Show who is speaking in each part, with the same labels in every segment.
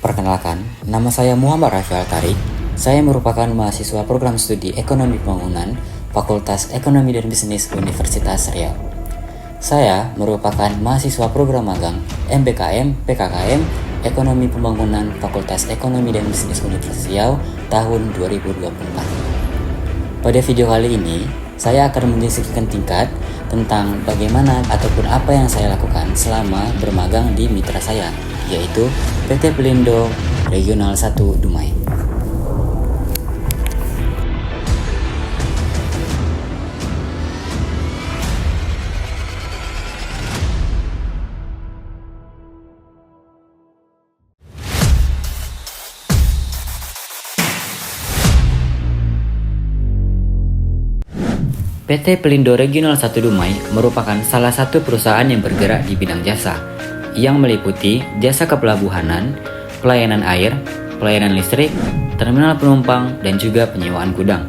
Speaker 1: Perkenalkan, nama saya Muhammad Rafael Tarik. Saya merupakan mahasiswa program studi Ekonomi Pembangunan Fakultas Ekonomi dan Bisnis Universitas Riau. Saya merupakan mahasiswa program magang MBKM PKKM Ekonomi Pembangunan Fakultas Ekonomi dan Bisnis Universitas Riau tahun 2024. Pada video kali ini, saya akan mendiskusikan tingkat tentang bagaimana ataupun apa yang saya lakukan selama bermagang di mitra saya, yaitu PT Pelindo Regional 1 Dumai. PT Pelindo Regional 1 Dumai merupakan salah satu perusahaan yang bergerak di bidang jasa, yang meliputi jasa kepelabuhanan, pelayanan air, pelayanan listrik, terminal penumpang, dan juga penyewaan gudang.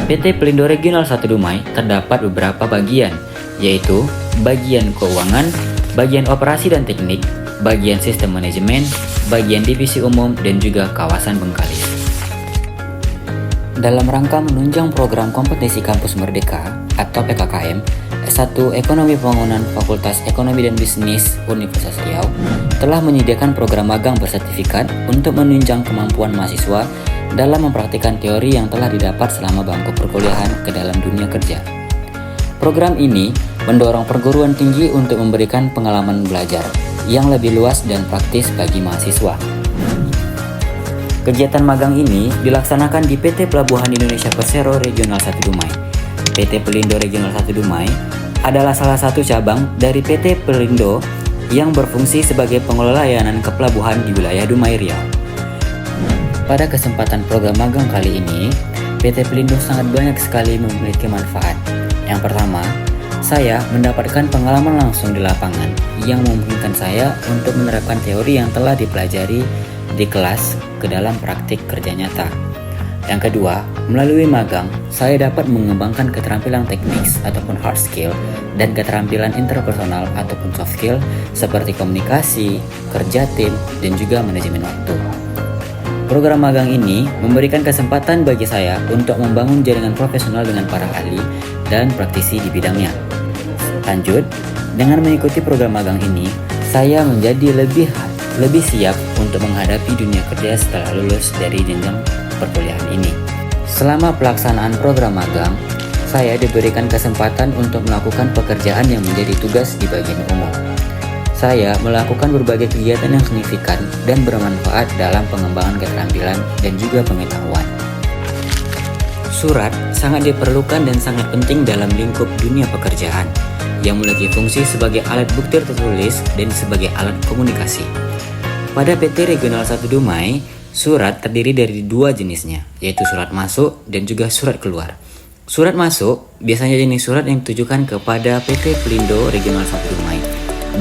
Speaker 1: PT Pelindo Regional 1 Dumai terdapat beberapa bagian, yaitu bagian keuangan, bagian operasi dan teknik, bagian sistem manajemen, bagian divisi umum, dan juga kawasan Bengkalis. Dalam rangka menunjang program kompetisi Kampus Merdeka atau PKKM S1 Ekonomi Pembangunan Fakultas Ekonomi dan Bisnis Universitas Riau telah menyediakan program magang bersertifikat untuk menunjang kemampuan mahasiswa dalam mempraktikkan teori yang telah didapat selama bangku perkuliahan ke dalam dunia kerja. Program ini mendorong perguruan tinggi untuk memberikan pengalaman belajar yang lebih luas dan praktis bagi mahasiswa. Kegiatan magang ini dilaksanakan di PT Pelabuhan Indonesia Persero Regional 1 Dumai. PT Pelindo Regional 1 Dumai adalah salah satu cabang dari PT Pelindo yang berfungsi sebagai pengelola layanan kepelabuhan di wilayah Dumai Riau. Pada kesempatan program magang kali ini, PT Pelindo sangat banyak sekali memiliki manfaat. Yang pertama, saya mendapatkan pengalaman langsung di lapangan yang memungkinkan saya untuk menerapkan teori yang telah dipelajari di kelas ke dalam praktik kerja nyata. Yang kedua, melalui magang, saya dapat mengembangkan keterampilan teknis ataupun hard skill dan keterampilan interpersonal ataupun soft skill seperti komunikasi, kerja tim, dan juga manajemen waktu. Program magang ini memberikan kesempatan bagi saya untuk membangun jaringan profesional dengan para ahli dan praktisi di bidangnya. Lanjut, dengan mengikuti program magang ini, saya menjadi lebih siap untuk menghadapi dunia kerja setelah lulus dari jenjang perkuliahan ini. Selama pelaksanaan program magang, saya diberikan kesempatan untuk melakukan pekerjaan yang menjadi tugas di bagian umum. Saya melakukan berbagai kegiatan yang signifikan dan bermanfaat dalam pengembangan keterampilan dan juga pengetahuan. Surat sangat diperlukan dan sangat penting dalam lingkup dunia pekerjaan, yang memiliki fungsi sebagai alat bukti tertulis dan sebagai alat komunikasi. Pada PT Regional 1 Dumai, surat terdiri dari dua jenisnya, yaitu surat masuk dan juga surat keluar. Surat masuk biasanya jenis surat yang ditujukan kepada PT Pelindo Regional 1 Dumai,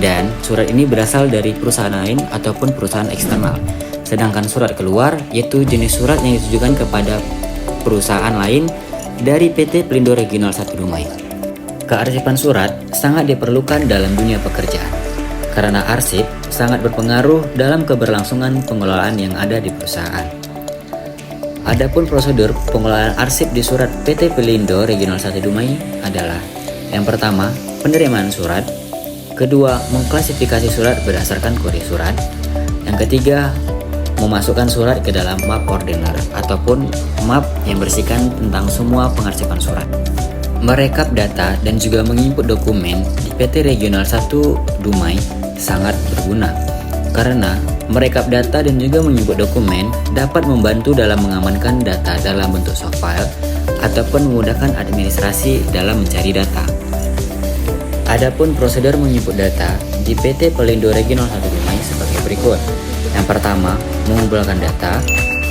Speaker 1: dan surat ini berasal dari perusahaan lain ataupun perusahaan eksternal. Sedangkan surat keluar yaitu jenis surat yang ditujukan kepada perusahaan lain dari PT Pelindo Regional 1 Dumai. Kearsipan surat sangat diperlukan dalam dunia pekerjaan, karena arsip sangat berpengaruh dalam keberlangsungan pengelolaan yang ada di perusahaan. Adapun prosedur pengelolaan arsip di surat PT Pelindo Regional 1 Dumai adalah: yang pertama, penerimaan surat; kedua, mengklasifikasi surat berdasarkan kode surat; yang ketiga, memasukkan surat ke dalam map ordener ataupun map yang berisikan tentang semua pengarsipan surat. Merekap data dan juga menginput dokumen di PT Regional 1 Dumai sangat berguna, karena merekap data dan juga menginput dokumen dapat membantu dalam mengamankan data dalam bentuk soft file ataupun memudahkan administrasi dalam mencari data. Adapun prosedur menginput data di PT Pelindo Regional 1 Dumai sebagai berikut. Yang pertama, mengumpulkan data;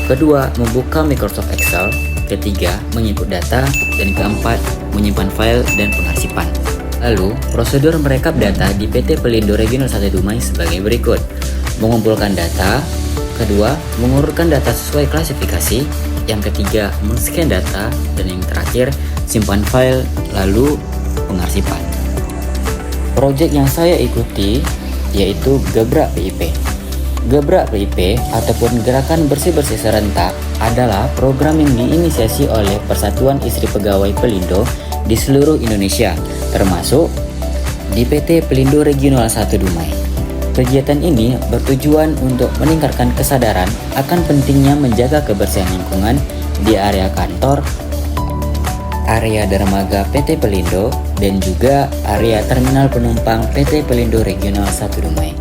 Speaker 1: kedua, membuka Microsoft Excel; ketiga, menginput data; dan keempat, menyimpan file dan pengarsipan. Lalu, prosedur merekap data di PT Pelindo Regional 1 Dumai sebagai berikut: mengumpulkan data; kedua, mengurutkan data sesuai klasifikasi; yang ketiga, men-scan data; dan yang terakhir, simpan file, lalu pengarsipan. Proyek yang saya ikuti yaitu Gebrak PIP. Gebrak PIP ataupun Gerakan Bersih-Bersih Serentak adalah program yang diinisiasi oleh Persatuan Istri Pegawai Pelindo di seluruh Indonesia, termasuk di PT Pelindo Regional 1 Dumai. Kegiatan ini bertujuan untuk meningkatkan kesadaran akan pentingnya menjaga kebersihan lingkungan di area kantor, area dermaga PT Pelindo, dan juga area terminal penumpang PT Pelindo Regional 1 Dumai.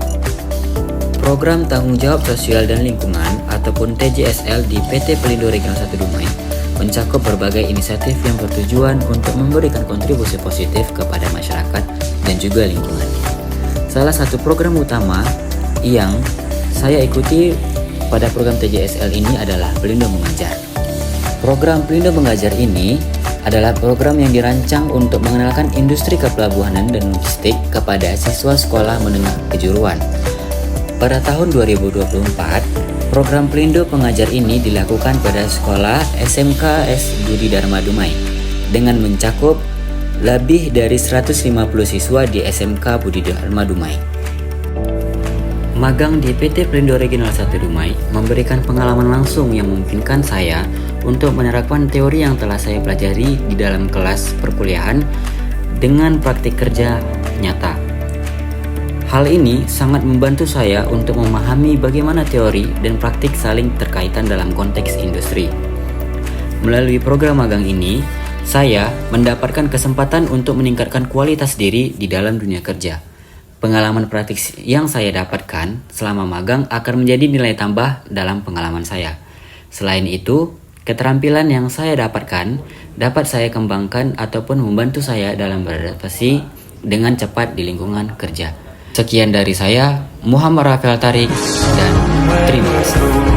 Speaker 1: Program Tanggung Jawab Sosial dan Lingkungan ataupun TJSL di PT Pelindo Regional 1 Dumai mencakup berbagai inisiatif yang bertujuan untuk memberikan kontribusi positif kepada masyarakat dan juga lingkungan. Salah satu program utama yang saya ikuti pada program TJSL ini adalah Pelindo Mengajar. Program Pelindo Mengajar ini adalah program yang dirancang untuk mengenalkan industri kepelabuhanan dan logistik kepada siswa sekolah menengah kejuruan. Pada tahun 2024, program Pelindo Pengajar ini dilakukan pada sekolah SMKS Budi Dharma Dumai dengan mencakup lebih dari 150 siswa di SMK Budi Dharma Dumai. Magang di PT Pelindo Regional 1 Dumai memberikan pengalaman langsung yang memungkinkan saya untuk menerapkan teori yang telah saya pelajari di dalam kelas perkuliahan dengan praktik kerja nyata. Hal ini sangat membantu saya untuk memahami bagaimana teori dan praktik saling terkaitan dalam konteks industri. Melalui program magang ini, saya mendapatkan kesempatan untuk meningkatkan kualitas diri di dalam dunia kerja. Pengalaman praktik yang saya dapatkan selama magang akan menjadi nilai tambah dalam pengalaman saya. Selain itu, keterampilan yang saya dapatkan dapat saya kembangkan ataupun membantu saya dalam beradaptasi dengan cepat di lingkungan kerja. Sekian dari saya, Muhammad Rafael Tarik, dan terima kasih.